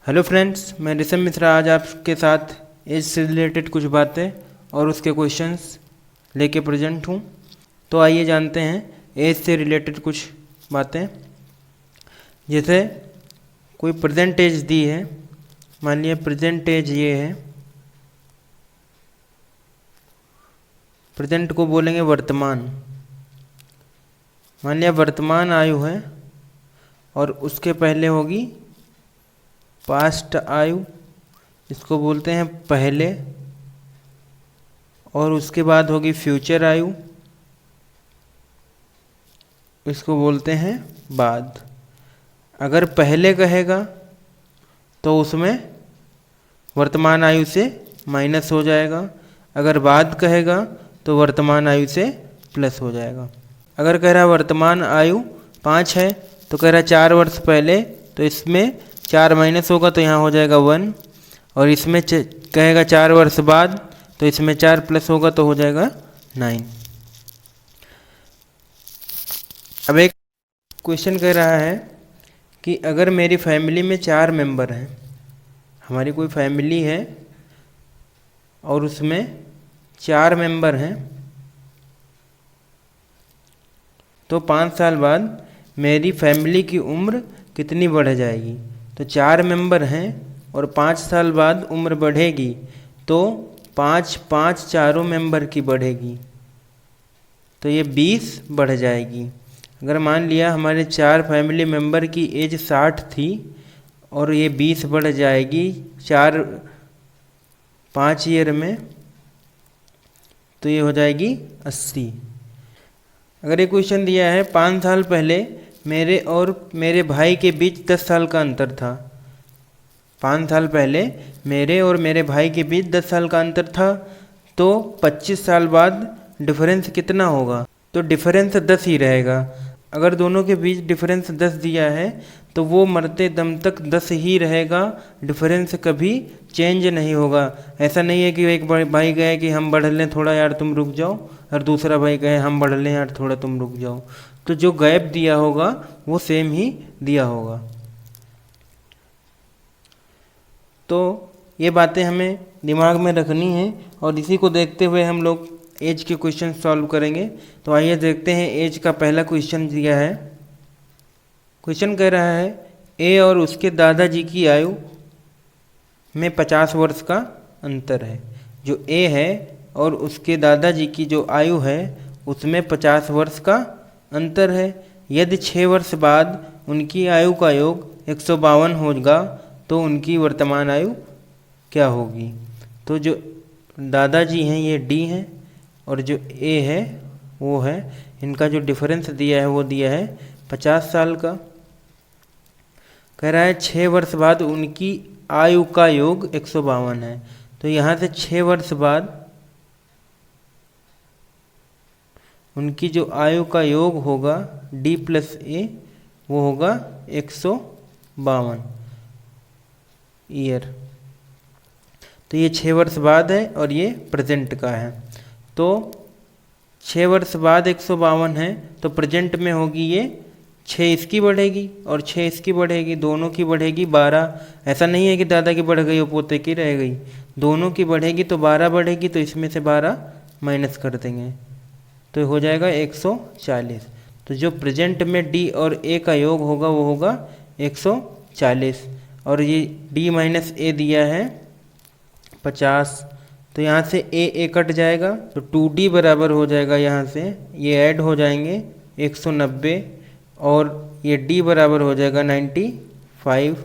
Hello friends, मैं ऋषभ मिश्रा आज आपके साथ एज से रिलेटेड कुछ बातें और उसके क्वेश्चंस लेके प्रेजेंट हूँ। तो आइए जानते हैं एज से रिलेटेड कुछ बातें। जैसे कोई प्रेजेंट एज दी है, मान लिया प्रेजेंट एज ये है, प्रेजेंट को बोलेंगे वर्तमान। मान लिया वर्तमान आयु है और उसके पहले होगी पास्ट आयु, इसको बोलते हैं पहले, और उसके बाद होगी फ्यूचर आयु, इसको बोलते हैं बाद। अगर पहले कहेगा तो उसमें वर्तमान आयु से माइनस हो जाएगा, अगर बाद कहेगा तो वर्तमान आयु से प्लस हो जाएगा। अगर कह रहा वर्तमान आयु 5 है तो कह रहा 4 वर्ष पहले, तो इसमें 4 माइनस होगा तो यहाँ हो जाएगा 1, और इसमें कहेगा 4 वर्ष बाद तो इसमें 4 प्लस होगा तो हो जाएगा 9। अब एक क्वेश्चन कह रहा है कि अगर मेरी फैमिली में 4 मेंबर हैं, हमारी कोई फैमिली है और उसमें 4 मेंबर हैं, तो 5 साल बाद मेरी फैमिली की उम्र कितनी बढ़ जाएगी। तो 4 मेंबर हैं और 5 साल बाद उम्र बढ़ेगी, तो 5 चारों मेंबर की बढ़ेगी, तो ये 20 बढ़ जाएगी। अगर मान लिया हमारे 4 फैमिली मेंबर की एज 60 थी और ये 20 बढ़ जाएगी 5 ईयर में, तो ये हो जाएगी 80। अगर ये क्वेश्चन दिया है 5 साल पहले मेरे और मेरे भाई के बीच 10 साल का अंतर था, 5 साल पहले मेरे और मेरे भाई के बीच 10 साल का अंतर था, तो 25 साल बाद डिफरेंस कितना होगा। तो डिफरेंस 10 ही रहेगा। अगर दोनों के बीच डिफरेंस 10 दिया है तो वो मरते दम तक 10 ही रहेगा, डिफरेंस कभी चेंज नहीं होगा। ऐसा नहीं है कि एक भाई कहे कि हम बढ़ लें थोड़ा यार तुम रुक जाओ, और दूसरा भाई कहे हम बढ़ लें यार थोड़ा तुम रुक जाओ, तो जो गैप दिया होगा वो सेम ही दिया होगा। तो ये बातें हमें दिमाग में रखनी है और इसी को देखते हुए हम लोग एज के क्वेश्चन सॉल्व करेंगे। तो आइए देखते हैं एज का पहला क्वेश्चन दिया है। क्वेश्चन कह रहा है ए और उसके दादाजी की आयु में 50 वर्ष का अंतर है। जो ए है और उसके दादाजी की जो आयु है उसमें 50 वर्ष का अंतर है। यदि 6 वर्ष बाद उनकी आयु का योग 152 होगा तो उनकी वर्तमान आयु क्या होगी। तो जो दादाजी हैं ये डी हैं और जो ए है वो है, इनका जो डिफरेंस दिया है वो दिया है 50 साल का। कह रहा है 6 वर्ष बाद उनकी आयु का योग 152 है, तो यहाँ से 6 वर्ष बाद उनकी जो आयु का योग होगा डी प्लस ए, वो होगा 152 ईयर। तो ये 6 वर्ष बाद है और ये प्रेजेंट का है। तो 6 वर्ष बाद 152 है तो प्रेजेंट में होगी ये 6 इसकी बढ़ेगी और 6 इसकी बढ़ेगी, दोनों की बढ़ेगी 12। ऐसा नहीं है कि दादा की बढ़ गई और पोते की रह गई, दोनों की बढ़ेगी तो 12 बढ़ेगी, तो इसमें से 12 माइनस कर देंगे तो हो जाएगा 140। तो जो प्रेजेंट में डी और ए का योग होगा वो होगा 140, और ये डी माइनस ए दिया है 50, तो यहाँ से ए कट जाएगा तो 2d बराबर हो जाएगा, यहाँ से ये ऐड हो जाएंगे 190 और ये d बराबर हो जाएगा 95।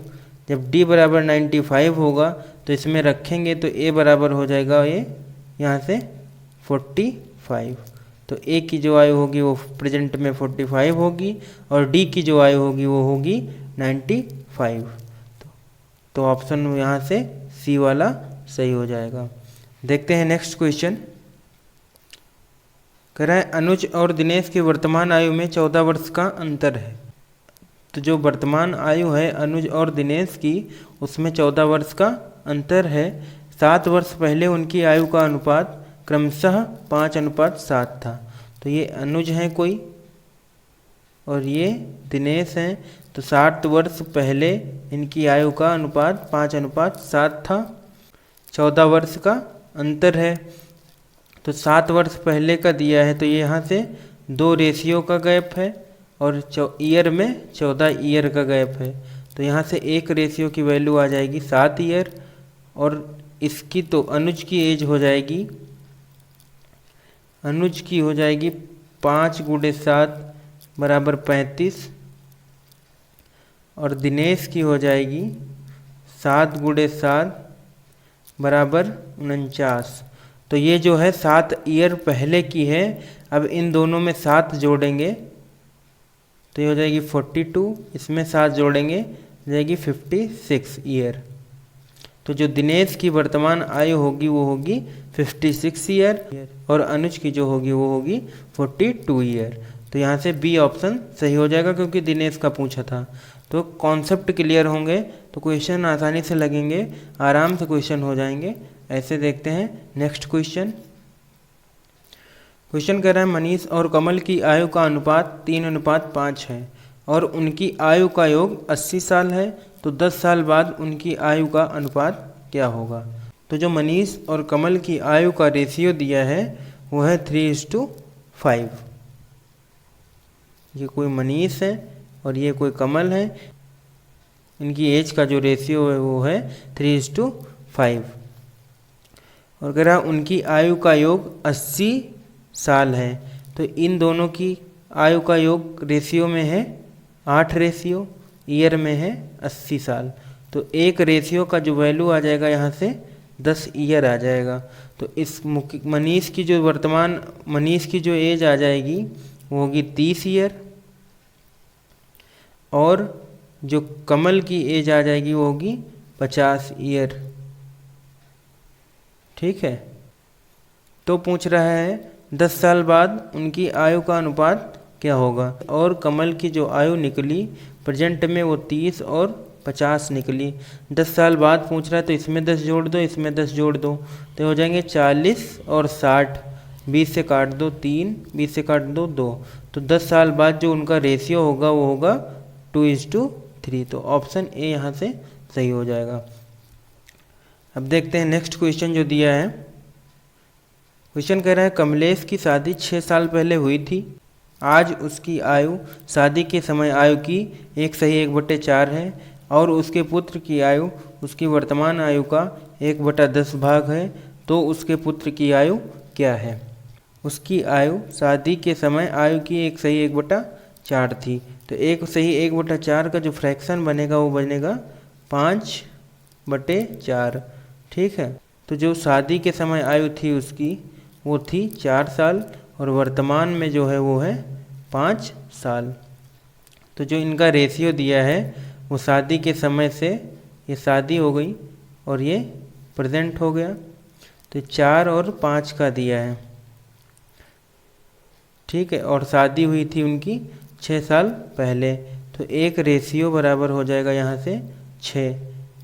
जब d बराबर 95 होगा तो इसमें रखेंगे तो a बराबर हो जाएगा ये यहाँ से 45। तो a की जो आयु होगी वो प्रेजेंट में 45 होगी और d की जो आयु होगी वो होगी 95। तो ऑप्शन यहाँ से सी वाला सही हो जाएगा। देखते हैं नेक्स्ट क्वेश्चन। कह रहा है अनुज और दिनेश की वर्तमान आयु में 14 वर्ष का अंतर है। तो जो वर्तमान आयु है अनुज और दिनेश की उसमें 14 वर्ष का अंतर है। 7 वर्ष पहले उनकी आयु का अनुपात क्रमशः 5:7 था। तो ये अनुज हैं कोई और ये दिनेश हैं, तो 60 वर्ष पहले इनकी आयु का अनुपात 5:7 था। 14 वर्ष का अंतर है, तो 7 वर्ष पहले का दिया है, तो ये यहाँ से 2 रेशियो का गैप है और ईयर में 14 ईयर का गैप है, तो यहाँ से 1 रेशियो की वैल्यू आ जाएगी 7 ईयर। और इसकी तो अनुज की एज हो जाएगी, अनुज की हो जाएगी 5 × 7 = 35 और दिनेश की हो जाएगी 7 × 7 = 49। तो ये जो है 7 ईयर पहले की है। अब इन दोनों में 7 जोड़ेंगे तो ये हो जाएगी 42, इसमें 7 जोड़ेंगे हो जाएगी 56 ईयर। तो जो दिनेश की वर्तमान आयु होगी वो होगी 56 ईयर और अनुज की जो होगी वो होगी 42 ईयर। तो यहाँ से बी ऑप्शन सही हो जाएगा क्योंकि दिनेश का पूछा था। तो कॉन्सेप्ट क्लियर होंगे तो क्वेश्चन आसानी से लगेंगे, आराम से क्वेश्चन हो जाएंगे। ऐसे देखते हैं नेक्स्ट क्वेश्चन। क्वेश्चन कह रहा है मनीष और कमल की आयु का अनुपात 3:5 है और उनकी आयु का योग 80 साल है, तो 10 साल बाद उनकी आयु का अनुपात क्या होगा। तो जो मनीष और कमल की आयु का रेशियो दिया है वो है 3:5। ये कोई मनीष है और ये कोई कमल है, इनकी एज का जो रेशियो है वो है 3:5। और कह रहा उनकी आयु का योग 80 साल है, तो इन दोनों की आयु का योग रेशियो में है 8 रेशियो, ईयर में है 80 साल। तो एक रेशियो का जो वैल्यू आ जाएगा यहाँ से 10 ईयर आ जाएगा। तो इस मनीष की जो मनीष की जो एज आ जाएगी वो होगी 30 ईयर और जो कमल की एज आ जाएगी वो होगी 50 ईयर। ठीक है, तो पूछ रहा है 10 साल बाद उनकी आयु का अनुपात क्या होगा। और कमल की जो आयु निकली प्रेजेंट में वो 30 और 50 निकली। 10 साल बाद पूछ रहा है तो इसमें 10 जोड़ दो, इसमें 10 जोड़ दो, तो हो जाएंगे 40 और 60। 20 से काट दो 3, 20 से काट दो 2। तो 10 साल बाद जो उनका रेशियो होगा वो होगा 2:3। तो ऑप्शन ए यहाँ से सही हो जाएगा। अब देखते हैं नेक्स्ट क्वेश्चन जो दिया है। क्वेश्चन कह रहा है कमलेश की शादी 6 साल पहले हुई थी। आज उसकी आयु शादी के समय आयु की 1/4 है और उसके पुत्र की आयु उसकी वर्तमान आयु का 1/10 भाग है, तो उसके पुत्र की आयु क्या है। उसकी आयु शादी के समय आयु की 1/4 थी, तो 1/4 का जो फ्रैक्शन बनेगा वो बनेगा 5/4। ठीक है, तो जो शादी के समय आयु थी उसकी वो थी 4 साल और वर्तमान में जो है वो है 5 साल। तो जो इनका रेशियो दिया है वो शादी के समय से ये शादी हो गई और ये प्रेजेंट हो गया, तो 4 और 5 का दिया है। ठीक है, और शादी हुई थी उनकी 6 साल पहले, तो एक रेशियो बराबर हो जाएगा यहाँ से 6।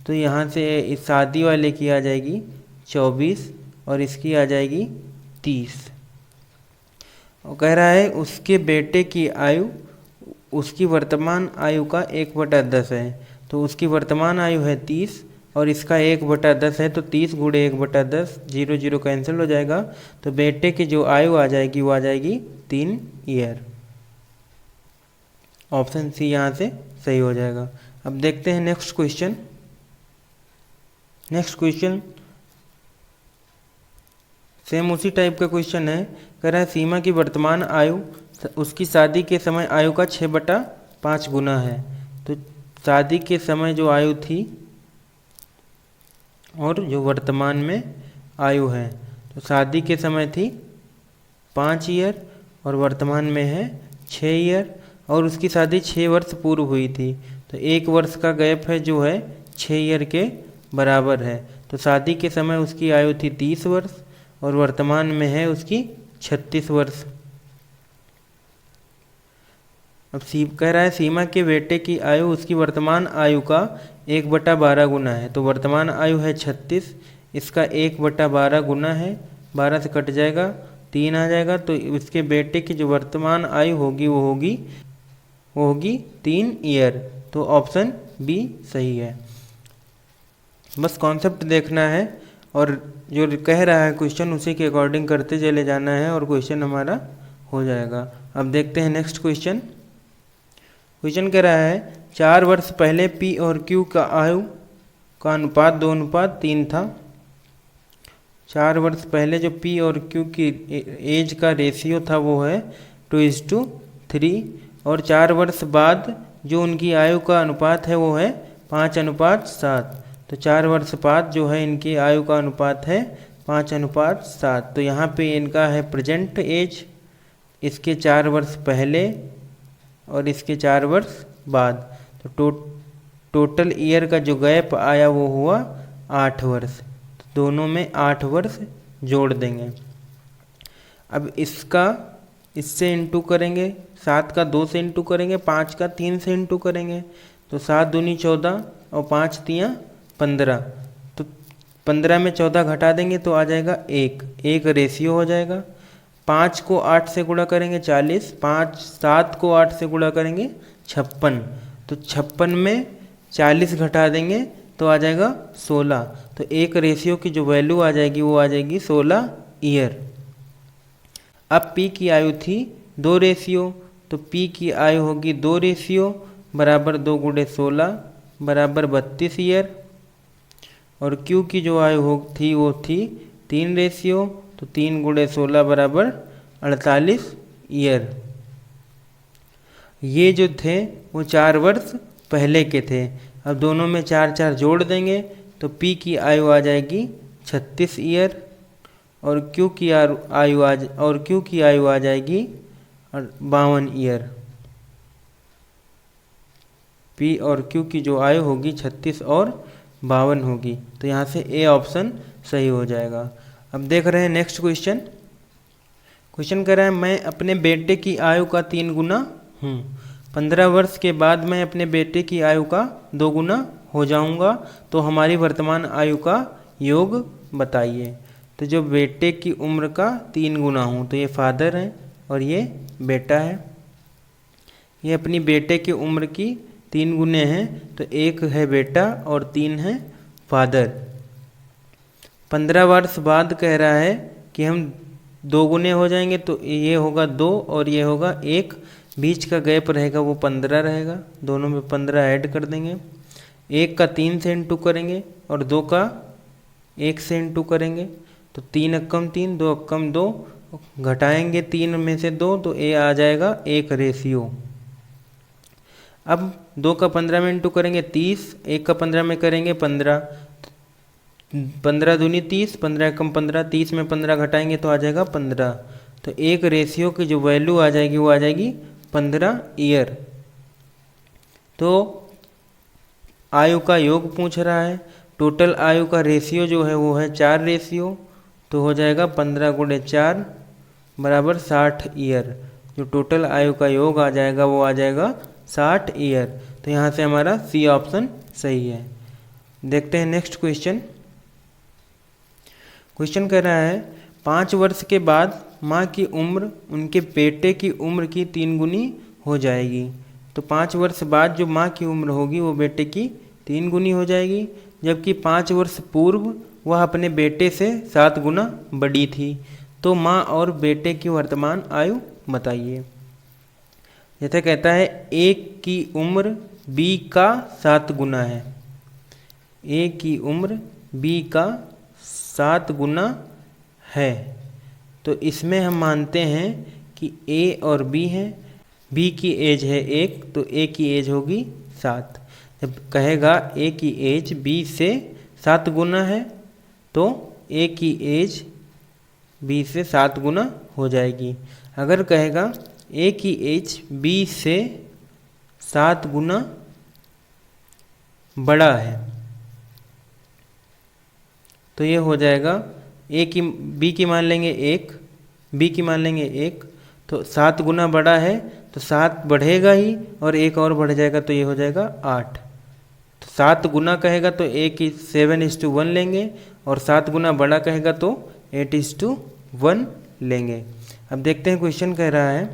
तो यहाँ से इस शादी वाले की आ जाएगी 24 और इसकी आ जाएगी 30। और कह रहा है उसके बेटे की आयु उसकी वर्तमान आयु का 1/10 है, तो उसकी वर्तमान आयु है 30 और इसका 1/10 है, तो 30 × 1/10, 0 0 कैंसिल हो जाएगा। तो बेटे की जो आयु आ जाएगी वो आ जाएगी 3 ईयर। ऑप्शन सी यहाँ से सही हो जाएगा। अब देखते हैं next question. Next question same उसी टाइप का क्वेश्चन है। कह रहा है सीमा की वर्तमान आयु उसकी शादी के समय आयु का 6/5 गुना है। तो शादी के समय जो आयु थी और जो वर्तमान में आयु है, तो शादी के समय थी 5 ईयर और वर्तमान में है 6 ईयर, और उसकी शादी 6 वर्ष पूर्व हुई थी, तो 1 वर्ष का गैप है जो है 6 ईयर के बराबर है। तो शादी के समय उसकी आयु थी 30 वर्ष और वर्तमान में है उसकी 36 वर्ष। अब कह रहा है सीमा के बेटे की आयु उसकी वर्तमान आयु का 1/12 गुना है, तो वर्तमान आयु है 36, इसका 1/12 गुना है, 12 से कट जाएगा 3 आ जाएगा, तो इसके बेटे की जो वर्तमान आयु होगी वो होगी 3 ईयर। तो ऑप्शन बी सही है। बस कॉन्सेप्ट देखना है और जो कह रहा है क्वेश्चन उसी के अकॉर्डिंग करते चले जाना है और क्वेश्चन हमारा हो जाएगा। अब देखते हैं नेक्स्ट क्वेश्चन। क्वेश्चन कह रहा है 4 वर्ष पहले पी और क्यू का आयु का अनुपात 2:3 था। 4 वर्ष पहले जो पी और क्यू की एज का रेशियो था वो है 2:3 और 4 वर्ष बाद जो उनकी आयु का अनुपात है वो है 5:7। तो 4 वर्ष बाद जो है इनकी आयु का अनुपात है 5:7। तो यहाँ पे इनका है प्रेजेंट एज, इसके 4 वर्ष पहले और इसके 4 वर्ष बाद। तो टोटल ईयर का जो गैप आया वो हुआ 8 वर्ष। तो दोनों में 8 वर्ष जोड़ देंगे। अब इसका इससे इंटू करेंगे, 7 का 2 से इंटू करेंगे, 5 का 3 से इंटू करेंगे। तो 7 दूनी 14 और 5 तियाँ 15। तो 15 में 14 घटा देंगे तो आ जाएगा 1 रेशियो हो जाएगा। 5 को 8 से गुणा करेंगे 40, 7 को 8 से गुणा करेंगे 56। तो 56 में 40 घटा देंगे तो आ जाएगा 16। तो 1 रेशियो की जो वैल्यू आ जाएगी वो आ जाएगी 16 ईयर। अब P की आयु थी 2 रेशियो, तो P की आयु होगी 2 रेशियो बराबर 2 × 16 बराबर 32 ईयर। और Q की जो आयु थी वो थी 3 रेशियो, तो 3 × 16 बराबर 48 ईयर। ये जो थे वो 4 वर्ष पहले के थे। अब दोनों में 4 जोड़ देंगे तो P की आयु आ जाएगी 36 ईयर और Q की आयु आ जाएगी 52 ईयर। P और Q की जो आयु होगी 36 और 52 होगी। तो यहाँ से ए ऑप्शन सही हो जाएगा। अब देख रहे हैं नेक्स्ट क्वेश्चन। क्वेश्चन कह रहा है मैं अपने बेटे की आयु का 3 गुना हूँ। 15 वर्ष के बाद मैं अपने बेटे की आयु का 2 गुना हो जाऊँगा, तो हमारी वर्तमान आयु का योग बताइए। तो जो बेटे की उम्र का 3 गुना हूँ, तो ये फादर है और ये बेटा है। ये अपनी बेटे की उम्र की 3 गुने हैं, तो 1 है बेटा और 3 है फादर। 15 वर्ष बाद कह रहा है कि हम 2 गुने हो जाएंगे, तो ये होगा 2 और ये होगा 1। बीच का गैप रहेगा वो 15 रहेगा, दोनों में 15 ऐड कर देंगे। 1 का 3 से इंटू करेंगे और 2 का 1 से इंटू करेंगे। तो 3 अक्कम 3, 2 अक्कम 2, घटाएंगे 3 में से 2 तो ए आ जाएगा 1 रेशियो। अब 2 का 15 में इंटू करेंगे 30, 1 का 15 में करेंगे 15, 15 दूनी 30, 15 कम 15, 30 में 15 घटाएंगे तो आ जाएगा 15। तो 1 रेशियो की जो वैल्यू आ जाएगी वो आ जाएगी 15 ईयर। तो आयु का योग पूछ रहा है। टोटल आयु का रेशियो जो है वो है 4 रेशियो, तो हो जाएगा 15 × 4 बराबर 60 ईयर। जो टोटल आयु का योग आ जाएगा वो आ जाएगा 60 ईयर। तो यहाँ से हमारा सी ऑप्शन सही है। देखते हैं नेक्स्ट क्वेश्चन। क्वेश्चन कह रहा है 5 वर्ष के बाद माँ की उम्र उनके बेटे की उम्र की 3 गुनी हो जाएगी। तो 5 वर्ष बाद जो माँ की उम्र होगी वो बेटे की 3 गुनी हो जाएगी, जबकि 5 वर्ष पूर्व वह अपने बेटे से 7 गुना बड़ी थी। तो माँ और बेटे की वर्तमान आयु बताइए। जैसे कहता है ए की उम्र बी का 7 गुना है। ए की उम्र बी का 7 गुना है, तो इसमें हम मानते हैं कि ए और बी हैं। बी की एज है 1, तो ए की एज होगी 7। जब कहेगा ए की एज बी से 7 गुना है तो ए की एज बी से 7 गुना हो जाएगी। अगर कहेगा ए की एज बी से 7 गुना बड़ा है तो ये हो जाएगा बी की मान लेंगे 1, बी की मान लेंगे 1, तो 7 गुना बड़ा है तो 7 बढ़ेगा ही और 1 और बढ़ जाएगा तो ये हो जाएगा 8। तो 7 गुना कहेगा तो ए की 7:1 लेंगे और 7 गुना बड़ा कहेगा तो 8:1 लेंगे। अब देखते हैं क्वेश्चन कह रहा है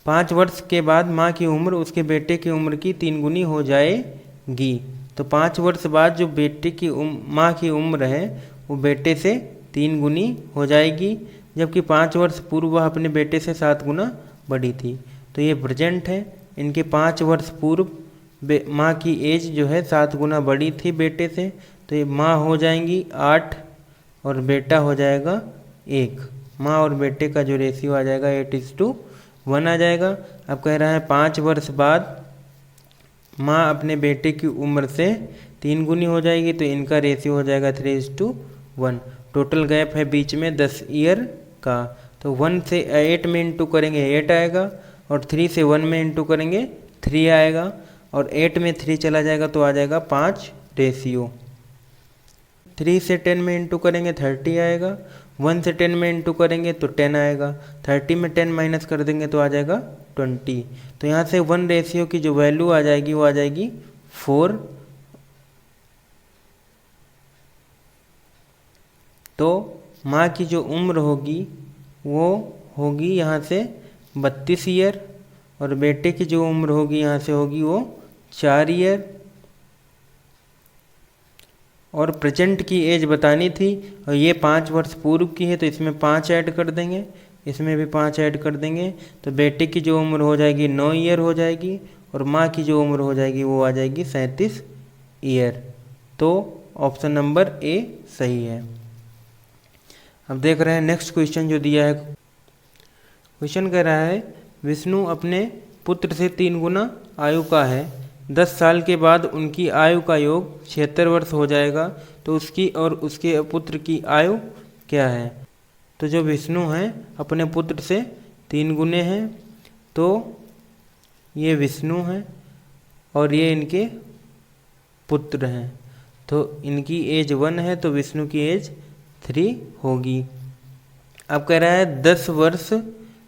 5 वर्ष के बाद माँ की उम्र उसके बेटे की उम्र की 3 गुनी हो जाएगी। तो 5 वर्ष बाद जो बेटे की माँ की उम्र है वो बेटे से 3 गुनी हो जाएगी, जबकि 5 वर्ष पूर्व वह अपने बेटे से 7 गुना बड़ी थी। तो ये प्रेजेंट है, इनके 5 वर्ष पूर्व माँ की एज जो है 7 गुना बड़ी थी बेटे से, तो ये माँ हो जाएंगी 8 और बेटा हो जाएगा 1। माँ और बेटे का जो रेशियो आ जाएगा 8:1 आ जाएगा। अब कह रहा है 5 वर्ष बाद माँ अपने बेटे की उम्र से 3 गुनी हो जाएगी, तो इनका रेशियो हो जाएगा 3:1। टोटल गैप है बीच में 10 ईयर का, तो 1 से 8 में इंटू करेंगे 8 आएगा, और 3 से 1 में इंटू करेंगे 3 आएगा, और 8 में 3 चला जाएगा तो आ जाएगा 5 रेशियो। 3 से 10 में इंटू करेंगे 30 आएगा, 1 से 10 में इंटू करेंगे तो 10 आएगा, 30 में 10 माइनस कर देंगे तो आ जाएगा 20। तो यहाँ से 1 रेशियो की जो वैल्यू आ जाएगी वो आ जाएगी 4। तो माँ की जो उम्र होगी वो होगी यहाँ से 32 ईयर, और बेटे की जो उम्र होगी यहाँ से होगी वो 4 ईयर। और प्रेजेंट की एज बतानी थी, और ये 5 वर्ष पूर्व की है तो इसमें 5 ऐड कर देंगे, इसमें भी 5 ऐड कर देंगे, तो बेटे की जो उम्र हो जाएगी 9 ईयर हो जाएगी, और माँ की जो उम्र हो जाएगी वो आ जाएगी 37 ईयर। तो ऑप्शन नंबर ए सही है। अब देख रहे हैं नेक्स्ट क्वेश्चन जो दिया है। क्वेश्चन कह रहा है विष्णु अपने पुत्र से 3 गुना आयु का है, 10 साल के बाद उनकी आयु का योग 76 वर्ष हो जाएगा, तो उसकी और उसके पुत्र की आयु क्या है। तो जो विष्णु हैं अपने पुत्र से 3 गुने हैं, तो ये विष्णु हैं और ये इनके पुत्र हैं, तो इनकी एज 1 है तो विष्णु की एज 3 होगी। अब कह रहा है 10 वर्ष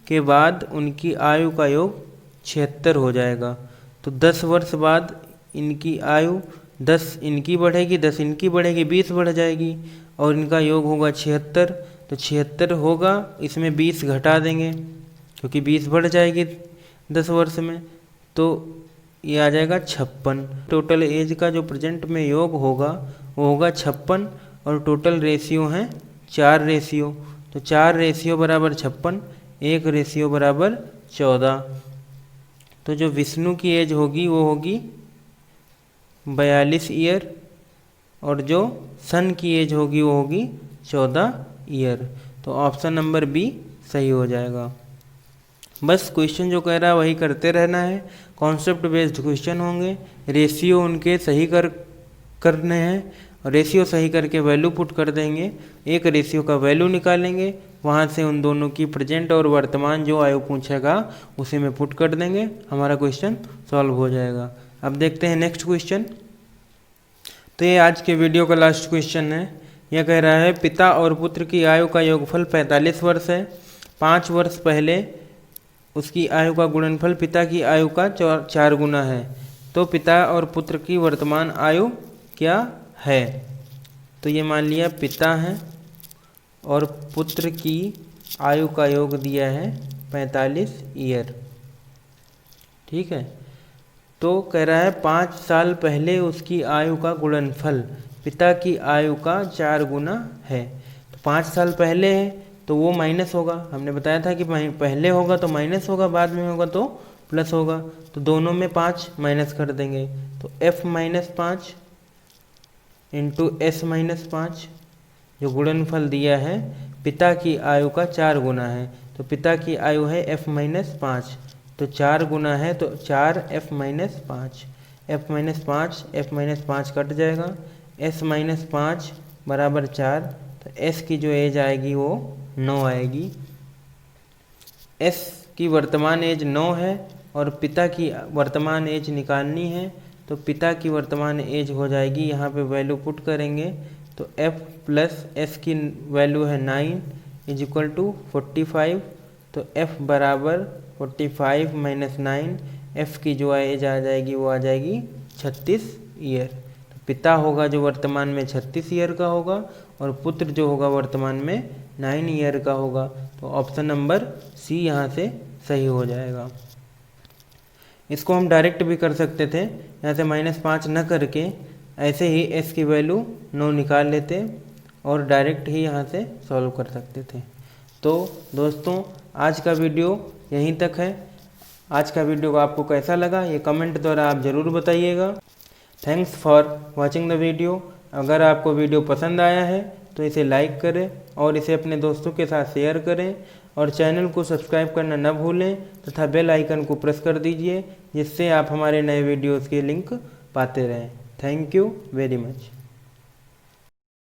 के बाद उनकी आयु का योग 76 हो जाएगा, तो 10 वर्ष बाद इनकी आयु 10 इनकी बढ़ेगी, 10 इनकी बढ़ेगी, 20 बढ़ जाएगी, और इनका योग होगा 76। तो 76 होगा, इसमें 20 घटा देंगे क्योंकि 20 बढ़ जाएगी 10 वर्ष में, तो ये आ जाएगा 56। टोटल एज का जो प्रेजेंट में योग होगा वो होगा 56, और टोटल रेशियो हैं 4 रेशियो, तो 4 रेशियो बराबर 56, 1 रेशियो बराबर 14। तो जो विष्णु की एज होगी वो होगी 42 ईयर, और जो सन की एज होगी वो होगी 14 ईयर। तो ऑप्शन नंबर बी सही हो जाएगा। बस क्वेश्चन जो कह रहा है वही करते रहना है, कॉन्सेप्ट बेस्ड क्वेश्चन होंगे, रेशियो उनके सही करने हैं, रेशियो सही करके वैल्यू पुट कर देंगे, एक रेशियो का वैल्यू निकालेंगे, वहाँ से उन दोनों की प्रेजेंट और वर्तमान जो आयु पूछेगा उसे में पुट कर देंगे, हमारा क्वेश्चन सॉल्व हो जाएगा। अब देखते हैं नेक्स्ट क्वेश्चन। तो ये आज के वीडियो का लास्ट क्वेश्चन है। यह कह रहा है पिता और पुत्र की आयु का योगफल 45 वर्ष है, 5 वर्ष पहले उसकी आयु का गुणनफल पिता की आयु का 4 गुना है, तो पिता और पुत्र की वर्तमान आयु क्या है। तो ये मान लिया पिता है और पुत्र की आयु का योग दिया है 45 ईयर, ठीक है। तो कह रहा है 5 साल पहले उसकी आयु का गुणनफल पिता की आयु का 4 गुना है। तो 5 साल पहले है तो वो माइनस होगा, हमने बताया था कि पहले होगा तो माइनस होगा, बाद में होगा तो प्लस होगा, तो दोनों में 5 माइनस कर देंगे, तो f minus 5 into s minus 5, जो गुणनफल दिया है पिता की आयु का 4 गुना है, तो पिता की आयु है f माइनस 5, तो 4 गुना है तो 4f minus 5, f minus 5 f minus 5 cut जाएगा, s माइनस 5 बराबर 4, तो s की जो एज आएगी वो 9 आएगी। s की वर्तमान एज 9 है और पिता की वर्तमान एज निकालनी है, तो पिता की वर्तमान एज हो जाएगी, यहाँ पे वैल्यू पुट करेंगे तो f प्लस s की वैल्यू है 9 इज इक्वल टू 45, तो f बराबर 45 माइनस 9, f की जो एज आ जाएगी वो आ जाएगी 36 ईयर। तो पिता होगा जो वर्तमान में 36 ईयर का होगा और पुत्र जो होगा वर्तमान में 9 ईयर का होगा, तो ऑप्शन नंबर सी यहाँ से सही हो जाएगा। इसको हम डायरेक्ट भी कर सकते थे, यहाँ से -5 न करके ऐसे ही s की वैल्यू 9 निकाल लेते और डायरेक्ट ही यहाँ से सॉल्व कर सकते थे। तो दोस्तों आज का वीडियो यहीं तक है। आज का वीडियो आपको कैसा लगा ये कमेंट द्वारा आप ज़रूर बताइएगा। Thanks for watching the video. अगर आपको वीडियो पसंद आया है तो इसे लाइक करें और इसे अपने दोस्तों के साथ शेयर करें और चैनल को सब्सक्राइब करना न भूलें तथा बेल आइकन को प्रेस कर दीजिए, जिससे आप हमारे नए वीडियोज़ के लिंक पाते रहें। Thank you very much.